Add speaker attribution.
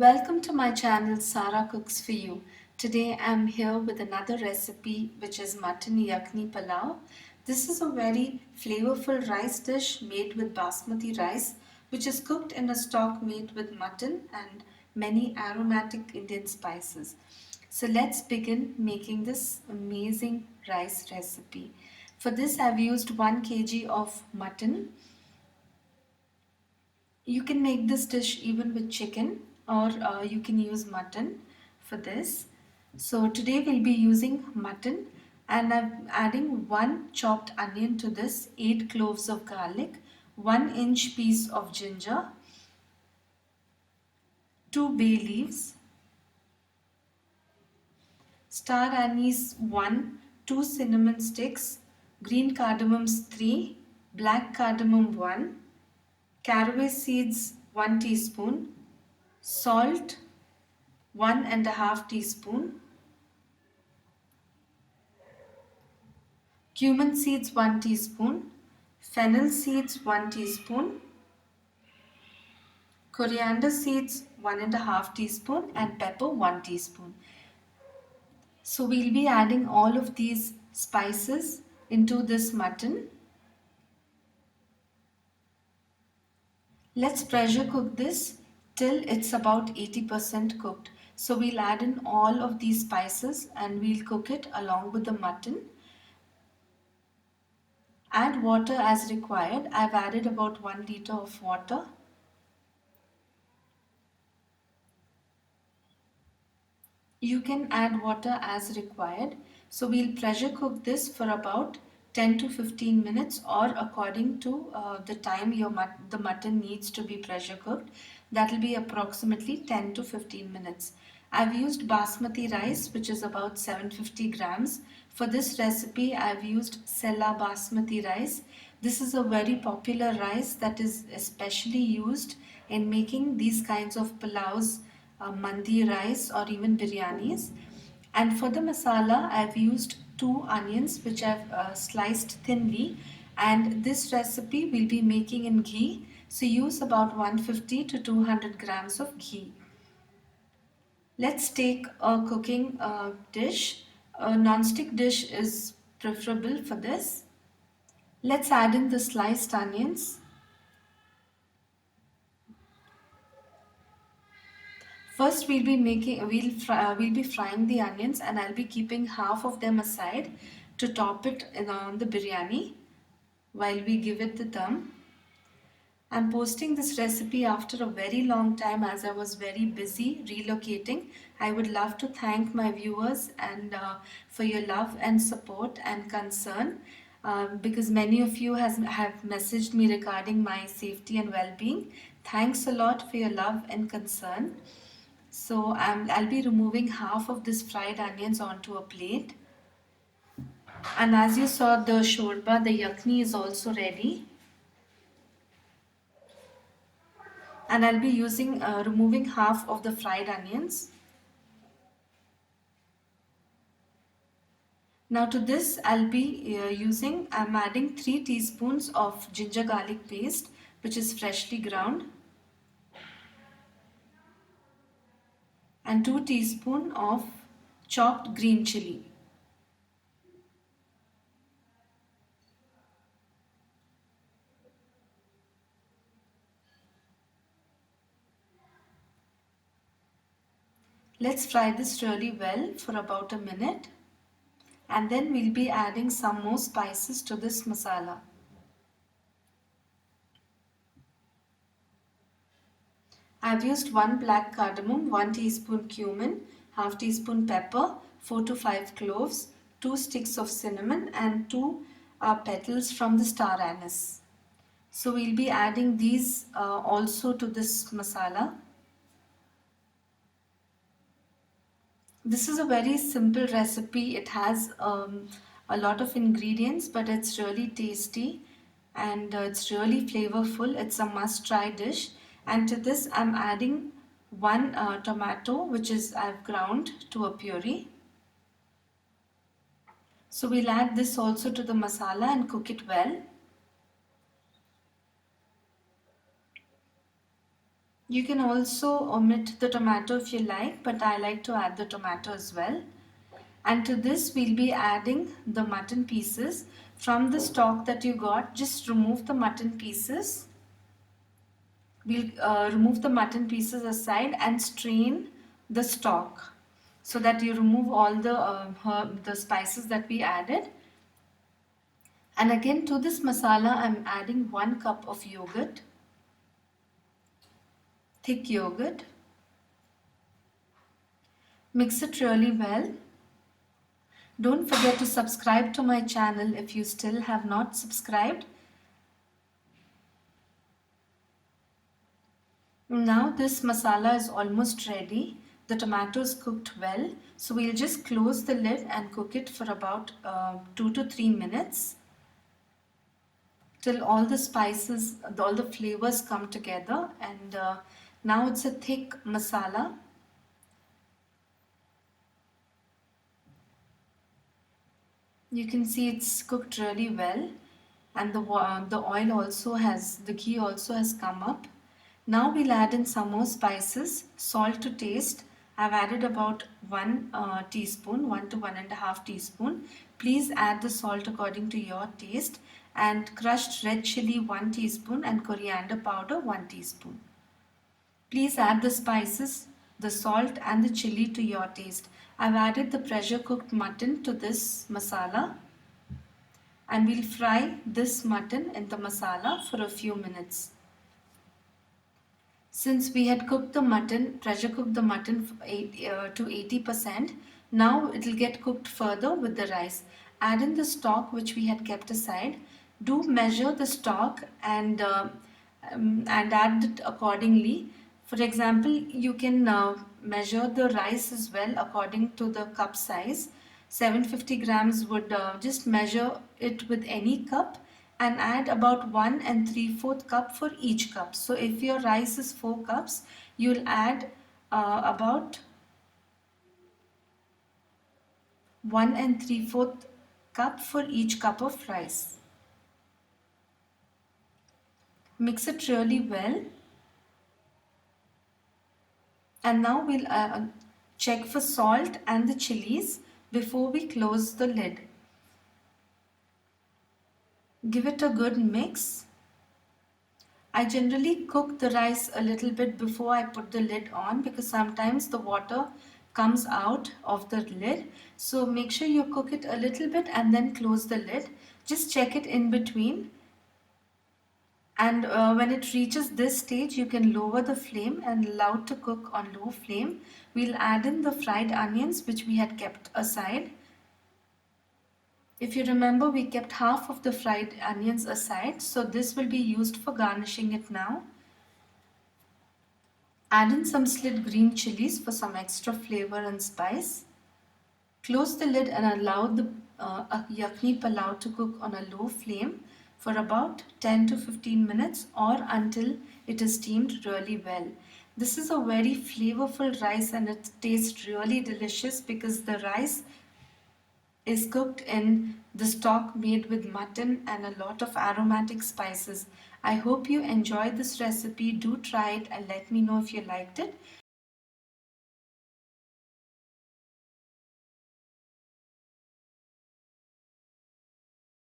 Speaker 1: Welcome to my channel Sara Cooks for You. Today I'm here with another recipe which is mutton yakni pulao. This is a very flavorful rice dish made with basmati rice which is cooked in a stock made with mutton and many aromatic Indian spices. So let's begin making this amazing rice recipe. For this I've used 1 kg of mutton. You can make this dish even with chicken or you can use mutton for this. So today we'll be using mutton and I'm adding 1 chopped onion to this, 8 cloves of garlic, 1-inch piece of ginger, 2 bay leaves, star anise 1, 2 cinnamon sticks, green cardamoms 3, black cardamom 1, caraway seeds 1 teaspoon, salt 1.5 teaspoon, cumin seeds 1 teaspoon, fennel seeds 1 teaspoon, coriander seeds 1.5 teaspoon and pepper 1 teaspoon. So we'll be adding all of these spices into this mutton. Let's pressure cook this till it's about 80% cooked. So we'll add in all of these spices and we'll cook it along with the mutton. Add water as required. I've added about 1 liter of water. You can add water as required. So we'll pressure cook this for about 10 to 15 minutes or according to the time the mutton needs to be pressure cooked. That will be approximately 10 to 15 minutes. I've used basmati rice which is about 750 grams. For this recipe I've used Sella basmati rice. This is a very popular rice that is especially used in making these kinds of pulaus, mandi rice or even biryanis. And for the masala, I've used 2 onions which I've sliced thinly. And this recipe we'll be making in ghee. So use about 150 to 200 grams of ghee. Let's take a cooking dish. A non-stick dish is preferable for this. Let's add in the sliced onions. First, we'll be frying the onions, and I'll be keeping half of them aside to top it on the biryani while we give it the dum. I'm posting this recipe after a very long time as I was very busy relocating. I would love to thank my viewers and for your love and support and concern because many of you have messaged me regarding my safety and well-being. Thanks a lot for your love and concern. So I'll be removing half of this fried onions onto a plate. And as you saw the shorba, the yakni is also ready. And I'll be removing half of the fried onions. Now to this I'm adding 3 teaspoons of ginger garlic paste which is freshly ground and 2 teaspoons of chopped green chili. Let's fry this really well for about a minute. And then we'll be adding some more spices to this masala. I've used 1 black cardamom, 1 teaspoon cumin, half teaspoon pepper, 4 to 5 cloves, 2 sticks of cinnamon and 2 petals from the star anise. So we'll be adding these also to this masala. This is a very simple recipe. It has a lot of ingredients, but it's really tasty and it's really flavorful. It's a must-try dish. And to this, I'm adding 1 tomato, which is I've ground to a puree. So we'll add this also to the masala and cook it well. You can also omit the tomato if you like, but I like to add the tomato as well. And to this we'll be adding the mutton pieces from the stock that you got. Just remove the mutton pieces. We'll remove the mutton pieces aside and strain the stock so that you remove all the spices that we added. And again, to this masala I'm adding 1 cup of yogurt, thick yogurt. Mix it really well. Don't forget to subscribe to my channel if you still have not subscribed. Now this masala is almost ready. The tomato is cooked well. So we'll just close the lid and cook it for about 2 to 3 minutes till all the spices, all the flavors come together. And now it's a thick masala. You can see it's cooked really well, and the oil also has, the ghee also has come up. Now we'll add in some more spices. Salt to taste. I've added about 1 teaspoon, 1 to 1.5 teaspoon. Please add the salt according to your taste. And crushed red chili 1 teaspoon and coriander powder 1 teaspoon. Please add the spices, the salt and the chili to your taste. I've added the pressure cooked mutton to this masala, and we'll fry this mutton in the masala for a few minutes. Since we had cooked the mutton, pressure cooked the mutton to 80%, now it will get cooked further with the rice. Add in the stock which we had kept aside. Do measure the stock and add it accordingly. For example, you can measure the rice as well according to the cup size. 750 grams would just measure it with any cup and add about 1 and 3/4 cup for each cup. So if your rice is 4 cups, you'll add about 1 and 3/4 cup for each cup of rice. Mix it really well. And now we'll check for salt and the chilies before we close the lid. Give it a good mix. I generally cook the rice a little bit before I put the lid on because sometimes the water comes out of the lid. So make sure you cook it a little bit and then close the lid. Just check it in between. And when it reaches this stage, you can lower the flame and allow it to cook on low flame. We'll add in the fried onions which we had kept aside. If you remember, we kept half of the fried onions aside, so this will be used for garnishing it now. Add in some slit green chilies for some extra flavor and spice. Close the lid and allow the yakni palau to cook on a low flame for about 10 to 15 minutes or until it is steamed really well. This is a very flavorful rice and it tastes really delicious because the rice is cooked in the stock made with mutton and a lot of aromatic spices. I hope you enjoyed this recipe. Do try it and let me know if you liked it.